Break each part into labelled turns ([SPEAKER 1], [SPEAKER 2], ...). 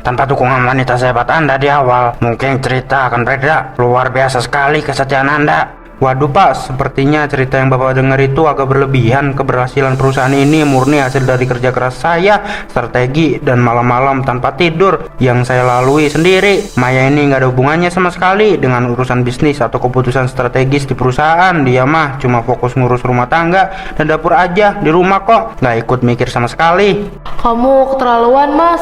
[SPEAKER 1] Tanpa dukungan wanita sehebat Anda di awal, mungkin cerita akan berbeda. Luar biasa sekali kesetiaan Anda. Waduh Pak, sepertinya cerita yang Bapak dengar itu agak berlebihan. Keberhasilan perusahaan ini murni hasil dari kerja keras saya, strategi, dan malam-malam tanpa tidur yang saya lalui sendiri. Maya ini nggak ada hubungannya sama sekali dengan urusan bisnis atau keputusan strategis di perusahaan. Dia mah cuma fokus ngurus rumah tangga dan dapur aja di rumah kok. Nggak ikut mikir sama sekali.
[SPEAKER 2] Kamu keterlaluan, Mas.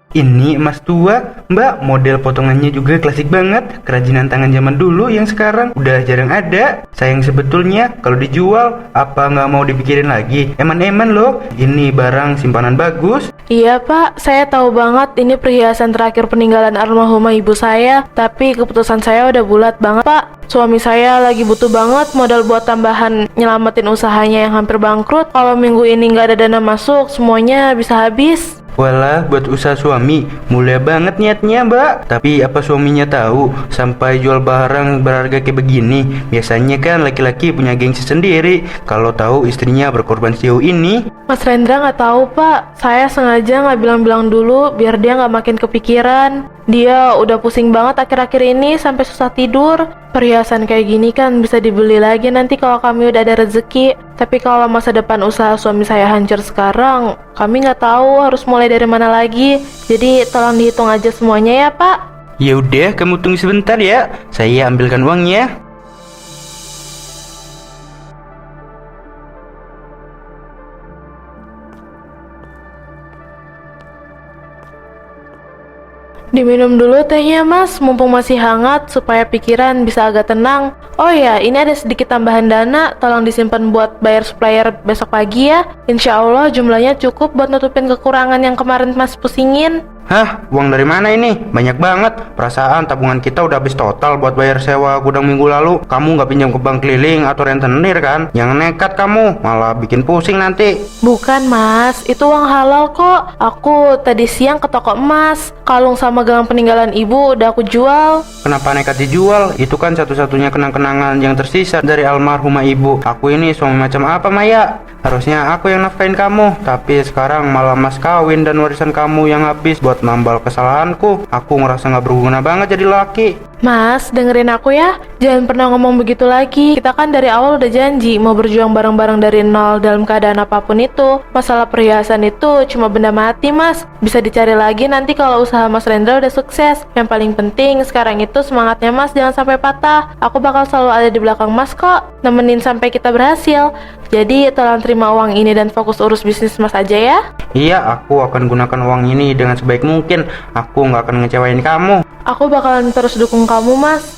[SPEAKER 1] Ini emas tua, Mbak. Model potongannya juga klasik banget. Kerajinan tangan zaman dulu yang sekarang udah jarang ada. Sayang sebetulnya kalau dijual, apa nggak mau dipikirin lagi? Eman-eman loh. Ini barang simpanan bagus.
[SPEAKER 2] Iya Pak, saya tahu banget ini perhiasan terakhir peninggalan almarhumah ibu saya. Tapi keputusan saya udah bulat banget Pak. Suami saya lagi butuh banget modal buat tambahan nyelamatin usahanya yang hampir bangkrut. Kalau minggu ini nggak ada dana masuk, semuanya bisa habis.
[SPEAKER 1] Walah, buat usaha suami, mulia banget niatnya Mbak. Tapi apa suaminya tahu sampai jual barang berharga kayak begini? Biasanya kan laki-laki punya gengsi sendiri. Kalau tahu istrinya berkorban sejauh ini.
[SPEAKER 2] Mas Rendra nggak tahu Pak, saya sengaja nggak bilang-bilang dulu biar dia nggak makin kepikiran. Dia udah pusing banget akhir-akhir ini sampai susah tidur. Perhiasan kayak gini kan bisa dibeli lagi nanti kalau kami udah ada rezeki. Tapi kalau masa depan usaha suami saya hancur sekarang, kami nggak tahu harus mulai dari mana lagi. Jadi tolong dihitung aja semuanya ya Pak.
[SPEAKER 1] Ya udah, kamu tunggu sebentar ya. Saya ambilkan uangnya.
[SPEAKER 2] Diminum dulu tehnya Mas, mumpung masih hangat supaya pikiran bisa agak tenang. Oh ya, ini ada sedikit tambahan dana, tolong disimpan buat bayar supplier besok pagi ya. Insya Allah jumlahnya cukup buat nutupin kekurangan yang kemarin Mas pusingin.
[SPEAKER 1] Hah, uang dari mana ini? Banyak banget. Perasaan tabungan kita udah habis total buat bayar sewa gudang minggu lalu. Kamu nggak pinjam ke bank keliling atau rentenir kan? Yang nekat kamu, malah bikin pusing nanti.
[SPEAKER 2] Bukan Mas, itu uang halal kok. Aku tadi siang ke toko emas. Kalung sama gelang peninggalan ibu udah aku jual.
[SPEAKER 1] Kenapa nekat dijual? Itu kan satu-satunya kenang-kenangan yang tersisa dari almarhumah ibu. Aku ini suami macam apa Maya? Harusnya aku yang nafkain kamu, tapi sekarang malah mas kawin dan warisan kamu yang habis buat nambal kesalahanku. Aku ngerasa nggak berguna banget jadi laki.
[SPEAKER 2] Mas, dengerin aku ya. Jangan pernah ngomong begitu lagi. Kita kan dari awal udah janji mau berjuang bareng-bareng dari nol dalam keadaan apapun itu. Masalah perhiasan itu cuma benda mati, Mas. Bisa dicari lagi nanti kalau usaha Mas Rendra udah sukses. Yang paling penting sekarang itu semangatnya Mas jangan sampai patah. Aku bakal selalu ada di belakang Mas kok, nemenin sampai kita berhasil. Jadi tolong terima uang ini dan fokus urus bisnis Mas aja ya.
[SPEAKER 1] Iya, aku akan gunakan uang ini dengan sebaik mungkin. Aku nggak akan ngecewain kamu.
[SPEAKER 2] Aku bakalan terus dukung kamu, Mas.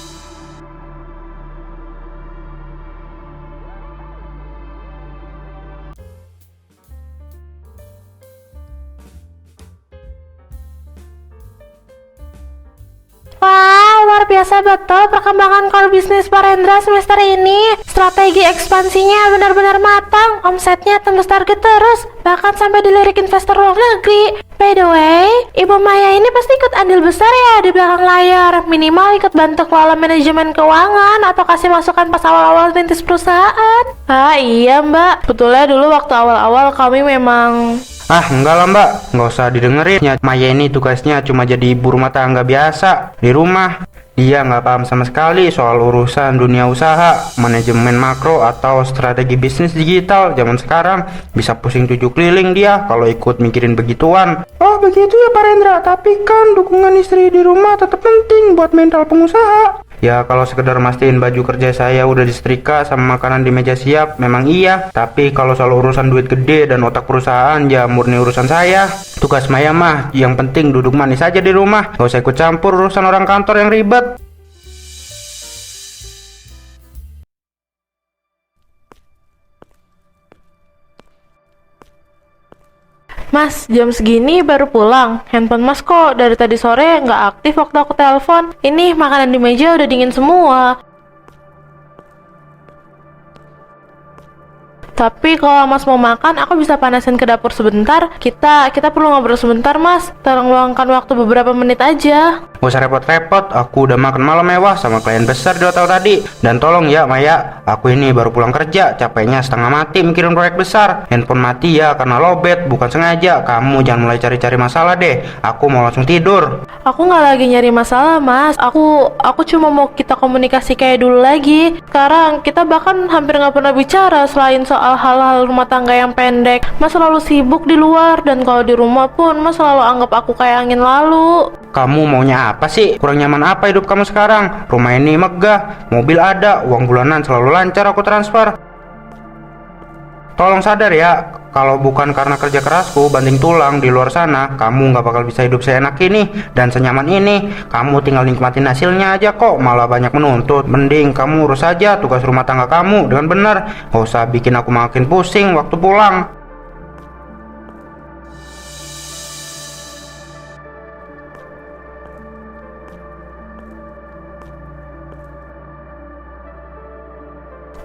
[SPEAKER 2] Wah, luar biasa betul perkembangan core bisnis Pak Rendra semester ini. Strategi ekspansinya benar-benar matang, omsetnya tembus target terus, bahkan sampai dilirik investor luar negeri. By the way, Ibu Maya ini pasti ikut andil besar ya di belakang layar. Minimal ikut bantu kelola manajemen keuangan atau kasih masukan pas awal-awal rintis perusahaan. Ah iya Mbak, betulnya dulu waktu awal-awal kami memang...
[SPEAKER 1] Ah, enggak lah Mbak, nggak usah didengerin. Maya ini tugasnya cuma jadi ibu rumah tangga biasa di rumah. Dia nggak paham sama sekali soal urusan dunia usaha, manajemen makro atau strategi bisnis digital zaman sekarang. Bisa pusing 7 keliling dia kalau ikut mikirin begituan. Oh begitu ya Pak Rendra, tapi kan dukungan istri di rumah tetap penting buat mental pengusaha. Ya kalau sekedar mastiin baju kerja saya udah disetrika sama makanan di meja siap, memang iya. Tapi kalau soal urusan duit gede dan otak perusahaan, ya murni urusan saya. Tugas Maya mah yang penting duduk manis aja di rumah, gak usah ikut campur urusan orang kantor yang ribet.
[SPEAKER 2] Mas, jam segini baru pulang. Handphone Mas kok dari tadi sore nggak aktif waktu aku telepon. Ini makanan di meja udah dingin semua. Tapi kalau Mas mau makan, aku bisa panasin ke dapur sebentar. Kita perlu ngobrol sebentar, Mas. Tolong luangkan waktu beberapa menit aja.
[SPEAKER 1] Gak usah repot-repot, aku udah makan malam mewah sama klien besar di hotel tadi. Dan tolong ya Maya, aku ini baru pulang kerja, capeknya setengah mati mikirin proyek besar. Handphone mati ya karena lowbat, bukan sengaja. Kamu jangan mulai cari-cari masalah deh, aku mau langsung tidur.
[SPEAKER 2] Aku nggak lagi nyari masalah, Mas. Aku cuma mau kita komunikasi kayak dulu lagi. Sekarang kita bahkan hampir nggak pernah bicara selain soal hal-hal rumah tangga yang pendek. Mas selalu sibuk di luar, dan kalau di rumah pun Mas selalu anggap aku kayak angin lalu.
[SPEAKER 1] Kamu maunya apa sih? Kurang nyaman apa hidup kamu sekarang? Rumah ini megah, mobil ada, uang bulanan selalu lancar aku transfer. Tolong sadar ya, kalau bukan karena kerja kerasku banting tulang di luar sana, kamu nggak bakal bisa hidup seenak ini dan senyaman ini. Kamu tinggal nikmatin hasilnya aja kok, malah banyak menuntut. Mending kamu urus aja tugas rumah tangga kamu dengan benar. Gak usah bikin aku makin pusing waktu pulang.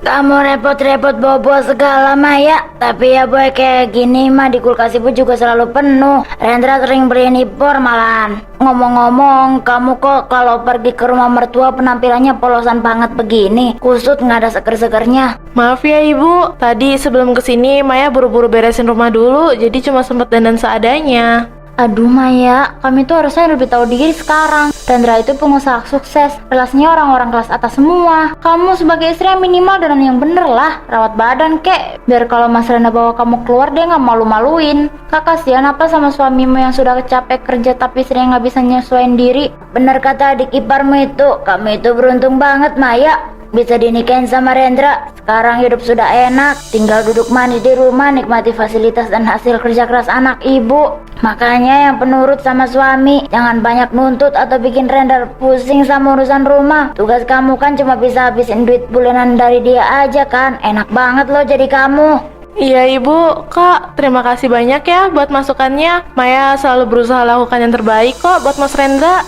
[SPEAKER 3] Kamu repot-repot bobo segala Maya. Tapi ya boy, kayak gini mah di kulkas ibu juga selalu penuh. Rendra sering beliin impor malahan. Ngomong-ngomong, kamu kok kalau pergi ke rumah mertua penampilannya polosan banget begini? Kusut nggak ada seger-segernya.
[SPEAKER 2] Maaf ya Ibu, tadi sebelum kesini Maya buru-buru beresin rumah dulu, jadi cuma sempet dandan seadanya.
[SPEAKER 3] Aduh Maya, kami tuh harusnya lebih tahu diri sekarang. Rendra itu pengusaha sukses, relasinya orang-orang kelas atas semua. Kamu sebagai istri yang minimal dan yang bener lah, rawat badan kek. Biar kalau Mas Rendra bawa kamu keluar dia nggak malu-maluin. Kak, kasihan apa sama suamimu yang sudah capek kerja tapi istrinya nggak bisa nyesuaiin diri. Bener kata adik iparmu itu, kamu itu beruntung banget Maya. Bisa dinikahin sama Rendra. Sekarang hidup sudah enak, tinggal duduk manis di rumah, nikmati fasilitas dan hasil kerja keras anak ibu. Makanya yang penurut sama suami, jangan banyak nuntut atau bikin Rendra pusing sama urusan rumah. Tugas kamu kan cuma bisa habisin duit bulanan dari dia aja kan. Enak banget loh jadi kamu.
[SPEAKER 2] Iya Ibu, Kak, terima kasih banyak ya buat masukannya. Maya selalu berusaha lakukan yang terbaik kok buat Mas Rendra.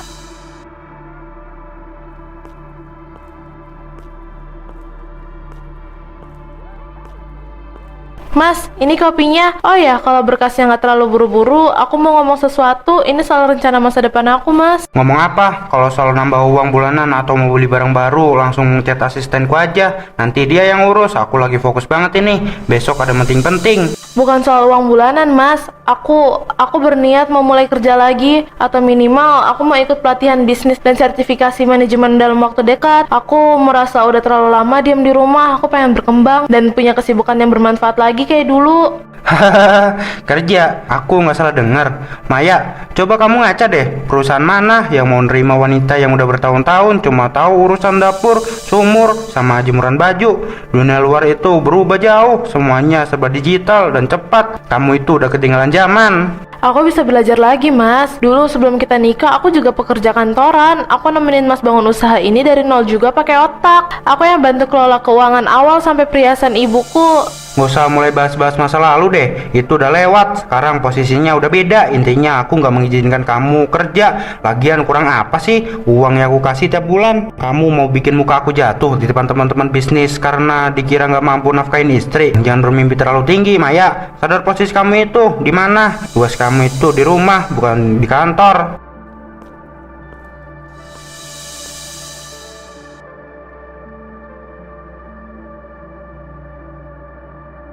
[SPEAKER 2] Mas, ini kopinya. Oh ya, kalau berkasnya nggak terlalu buru-buru, aku mau ngomong sesuatu. Ini soal rencana masa depan aku, Mas.
[SPEAKER 1] Ngomong apa? Kalau soal nambah uang bulanan atau mau beli barang baru, langsung chat asistenku aja. Nanti dia yang urus, aku lagi fokus banget ini. Besok ada meeting penting.
[SPEAKER 2] Bukan soal uang bulanan, Mas. Aku berniat mau mulai kerja lagi, atau minimal aku mau ikut pelatihan bisnis dan sertifikasi manajemen dalam waktu dekat. Aku merasa udah terlalu lama diam di rumah. Aku pengen berkembang dan punya kesibukan yang bermanfaat lagi kayak dulu.
[SPEAKER 1] Hahaha, kerja, aku nggak salah dengar. Maya, coba kamu ngaca deh, perusahaan mana yang mau nerima wanita yang udah bertahun-tahun cuma tahu urusan dapur, sumur, sama jemuran baju. Dunia luar itu berubah jauh, semuanya serba digital dan cepat. Kamu itu udah ketinggalan zaman.
[SPEAKER 2] Aku bisa belajar lagi, Mas. Dulu sebelum kita nikah, aku juga pekerja kantoran. Aku nemenin Mas bangun usaha ini dari nol juga pakai otak. Aku yang bantu kelola keuangan awal sampai perhiasan ibuku.
[SPEAKER 1] Gak usah mulai bahas-bahas masa lalu deh, itu udah lewat. Sekarang posisinya udah beda. Intinya aku gak mengizinkan kamu kerja. Lagian kurang apa sih uang yang aku kasih tiap bulan? Kamu mau bikin muka aku jatuh di depan teman-teman bisnis karena dikira gak mampu nafkahin istri? Jangan bermimpi terlalu tinggi, Maya. Sadar posisi kamu itu di mana? Tugas kamu itu di rumah, bukan di kantor.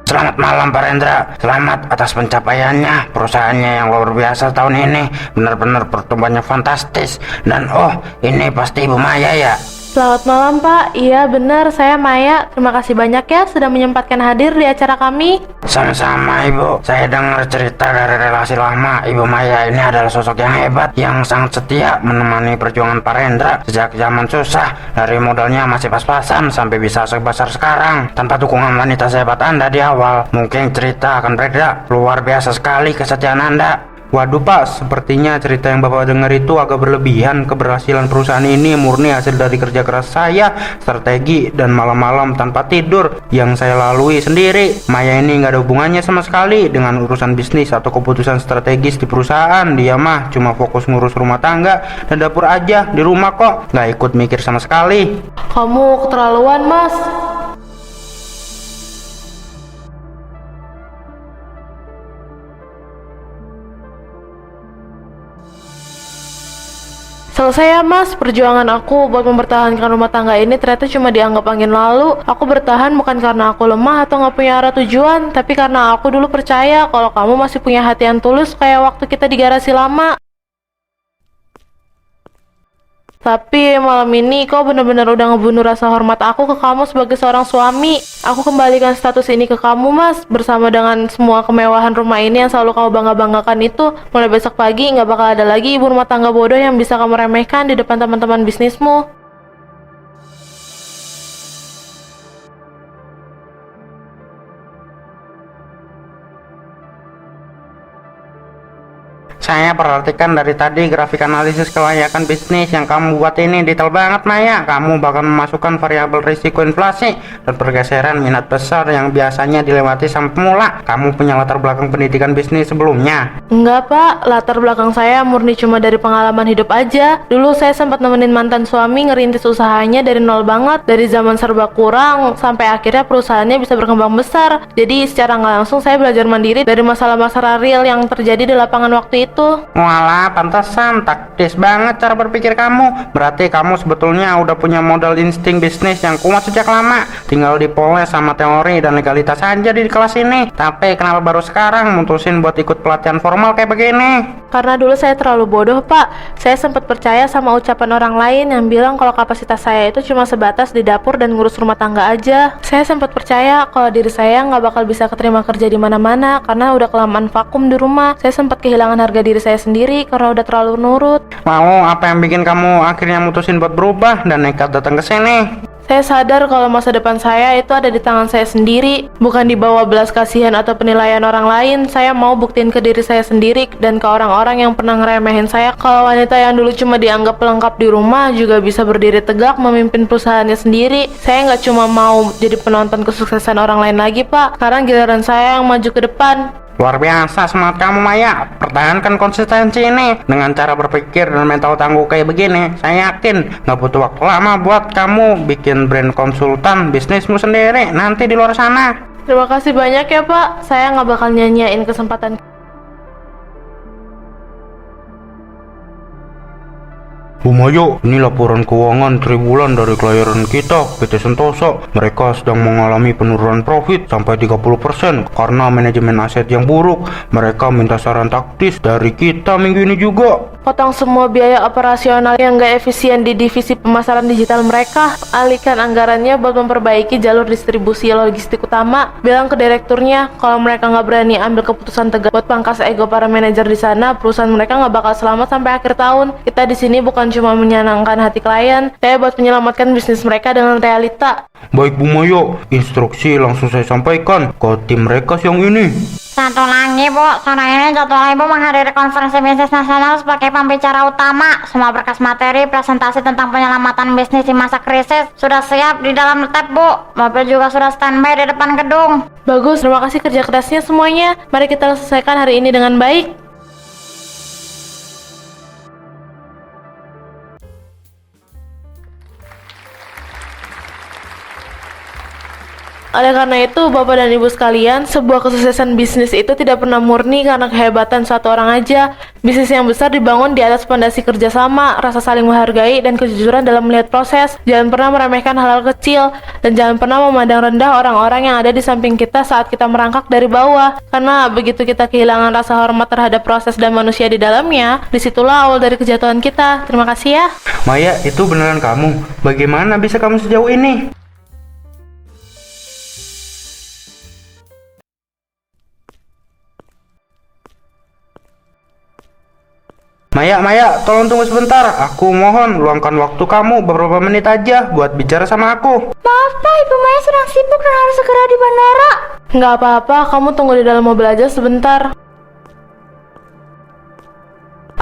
[SPEAKER 1] Selamat malam Pak Rendra, selamat atas pencapaiannya. Perusahaannya yang luar biasa tahun ini, benar-benar pertumbuhannya fantastis. Dan ini pasti Ibu Maya ya?
[SPEAKER 2] Selamat malam, Pak. Iya, benar, saya Maya. Terima kasih banyak ya sudah menyempatkan hadir di acara kami.
[SPEAKER 1] Sama-sama Ibu, saya dengar cerita dari relasi lama. Ibu Maya ini adalah sosok yang hebat, yang sangat setia menemani perjuangan Pak Rendra sejak zaman susah. Dari modalnya masih pas-pasan sampai bisa sebesar sekarang. Tanpa dukungan wanita sehebat Anda di awal, mungkin cerita akan berbeda. Luar biasa sekali kesetiaan Anda. Waduh Pak, sepertinya cerita yang Bapak dengar itu agak berlebihan. Keberhasilan perusahaan ini murni hasil dari kerja keras saya, strategi, dan malam-malam tanpa tidur yang saya lalui sendiri. Maya ini nggak ada hubungannya sama sekali dengan urusan bisnis atau keputusan strategis di perusahaan. Dia mah cuma fokus ngurus rumah tangga dan dapur aja di rumah kok, nggak ikut mikir sama sekali.
[SPEAKER 2] Kamu keterlaluan, Mas. selesai ya mas, perjuangan aku buat mempertahankan rumah tangga ini ternyata cuma dianggap angin lalu. Aku bertahan bukan karena aku lemah atau gak punya arah tujuan, tapi karena aku dulu percaya kalau kamu masih punya hati yang tulus kayak waktu kita di garasi lama. Tapi malam ini kau benar-benar udah ngebunuh rasa hormat aku ke kamu sebagai seorang suami. Aku kembalikan status ini ke kamu mas, bersama dengan semua kemewahan rumah ini yang selalu kau bangga-banggakan itu. Mulai besok pagi nggak bakal ada lagi ibu rumah tangga bodoh yang bisa kamu remehkan di depan teman-teman bisnismu.
[SPEAKER 1] Saya perhatikan dari tadi grafik analisis kelayakan bisnis yang kamu buat ini detail banget Maya. Kamu bakal memasukkan variabel risiko inflasi dan pergeseran minat besar yang biasanya dilewati sama pemula. Kamu punya latar belakang pendidikan bisnis sebelumnya?
[SPEAKER 2] Enggak pak, latar belakang saya murni cuma dari pengalaman hidup aja. Dulu saya sempat nemenin mantan suami ngerintis usahanya dari nol banget, dari zaman serba kurang sampai akhirnya perusahaannya bisa berkembang besar. Jadi secara nggak langsung saya belajar mandiri dari masalah-masalah real yang terjadi di lapangan waktu itu.
[SPEAKER 1] Walah, pantesan taktis banget cara berpikir kamu. Berarti kamu sebetulnya udah punya modal insting bisnis yang kuat sejak lama. Tinggal dipoles sama teori dan legalitas aja di kelas ini. Tapi kenapa baru sekarang mutusin buat ikut pelatihan formal kayak begini?
[SPEAKER 2] Karena dulu saya terlalu bodoh pak. Saya sempat percaya sama ucapan orang lain yang bilang kalau kapasitas saya itu cuma sebatas di dapur dan ngurus rumah tangga aja. Saya sempat percaya kalau diri saya nggak bakal bisa keterima kerja di mana-mana karena udah kelamaan vakum di rumah. Saya sempat kehilangan harga diri saya sendiri karena udah terlalu nurut.
[SPEAKER 1] Lalu apa yang bikin kamu akhirnya mutusin buat berubah dan nekat datang ke sini?
[SPEAKER 2] Saya sadar kalau masa depan saya itu ada di tangan saya sendiri, bukan di bawah belas kasihan atau penilaian orang lain. Saya mau buktiin ke diri saya sendiri dan ke orang-orang yang pernah ngeremehin saya kalau wanita yang dulu cuma dianggap pelengkap di rumah juga bisa berdiri tegak memimpin perusahaannya sendiri. Saya nggak cuma mau jadi penonton kesuksesan orang lain lagi pak, sekarang giliran saya yang maju ke depan.
[SPEAKER 1] Luar biasa semangat kamu Maya. Pertahankan konsistensi ini. Dengan cara berpikir dan mental tangguh kayak begini, saya yakin nggak butuh waktu lama buat kamu bikin brand konsultan bisnismu sendiri nanti di luar sana.
[SPEAKER 2] Terima kasih banyak ya pak, saya nggak bakal nyanyain kesempatan.
[SPEAKER 1] Bu Maya, ini laporan keuangan triwulan dari klientan kita, PT Sentosa. Mereka sedang mengalami penurunan profit sampai 30% karena manajemen aset yang buruk. Mereka minta saran taktis dari kita minggu ini juga.
[SPEAKER 2] Potong semua biaya operasional yang gak efisien di divisi pemasaran digital mereka. Alihkan anggarannya buat memperbaiki jalur distribusi logistik utama. Bilang ke direkturnya kalau mereka nggak berani ambil keputusan tegas buat pangkas ego para manajer di sana, perusahaan mereka nggak bakal selamat sampai akhir tahun. Kita di sini bukan cuma menyenangkan hati klien, saya buat menyelamatkan bisnis mereka dengan realita.
[SPEAKER 1] Baik Bu Maya, instruksi langsung saya sampaikan ke tim mereka siang ini.
[SPEAKER 3] Satu lagi bu, sore ini jadwal ibu menghadiri konferensi bisnis nasional sebagai pembicara utama. Semua berkas materi presentasi tentang penyelamatan bisnis di masa krisis sudah siap di dalam tab bu. Mobil juga sudah standby di depan gedung.
[SPEAKER 2] Bagus, terima kasih kerja kerasnya semuanya. Mari kita selesaikan hari ini dengan baik. Oleh karena itu, Bapak dan Ibu sekalian, sebuah kesuksesan bisnis itu tidak pernah murni karena kehebatan satu orang aja. Bisnis yang besar dibangun di atas fondasi kerjasama, rasa saling menghargai, dan kejujuran dalam melihat proses. Jangan pernah meremehkan hal-hal kecil, dan jangan pernah memandang rendah orang-orang yang ada di samping kita saat kita merangkak dari bawah. Karena begitu kita kehilangan rasa hormat terhadap proses dan manusia di dalamnya, disitulah awal dari kejatuhan kita. Terima kasih ya.
[SPEAKER 1] Maya, itu beneran kamu? Bagaimana bisa kamu sejauh ini? Maya, tolong tunggu sebentar. Aku mohon luangkan waktu kamu beberapa menit aja buat bicara sama aku.
[SPEAKER 3] Maaf pak, ibu Maya sedang sibuk dan harus segera di bandara.
[SPEAKER 2] Nggak apa-apa, kamu tunggu di dalam mobil aja sebentar.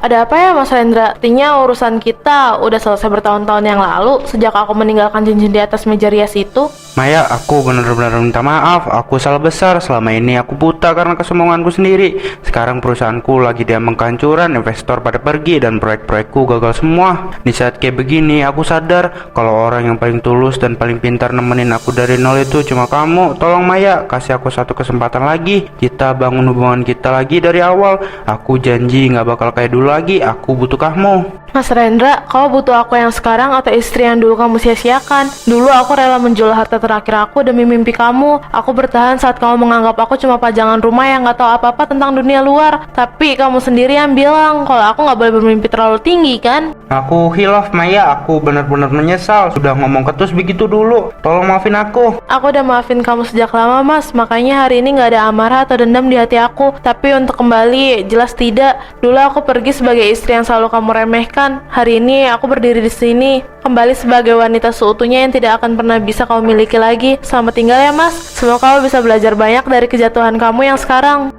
[SPEAKER 2] Ada apa ya Mas Rendra? Artinya urusan kita udah selesai bertahun-tahun yang lalu sejak aku meninggalkan cincin di atas meja rias itu.
[SPEAKER 1] Maya, aku benar-benar minta maaf. Aku salah besar. Selama ini aku buta karena kesombonganku sendiri. Sekarang perusahaanku lagi diambang kehancuran, investor pada pergi, dan proyek-proyekku gagal semua. Di saat kayak begini, aku sadar kalau orang yang paling tulus dan paling pintar nemenin aku dari nol itu cuma kamu. Tolong Maya, kasih aku satu kesempatan lagi. Kita bangun hubungan kita lagi dari awal. Aku janji gak bakal kayak dulu lagi. Aku butuh kamu.
[SPEAKER 2] Mas Rendra, kau butuh aku yang sekarang atau istri yang dulu kamu sia-siakan? Dulu aku rela menjual harta terakhir aku demi mimpi kamu. Aku bertahan saat kamu menganggap aku cuma pajangan rumah yang gak tahu apa-apa tentang dunia luar. Tapi kamu sendiri yang bilang kalau aku gak boleh bermimpi terlalu tinggi kan?
[SPEAKER 1] Aku hilaf Maya, aku benar-benar menyesal sudah ngomong ketus begitu dulu. Tolong maafin aku.
[SPEAKER 2] Aku udah maafin kamu sejak lama mas, makanya hari ini gak ada amarah atau dendam di hati aku. Tapi untuk kembali, jelas tidak. Dulu aku pergi sebagai istri yang selalu kamu remehkan. Hari ini aku berdiri di sini, kembali sebagai wanita seutuhnya yang tidak akan pernah bisa kamu miliki lagi. Selamat tinggal ya mas, semoga kamu bisa belajar banyak dari kejatuhan kamu yang sekarang.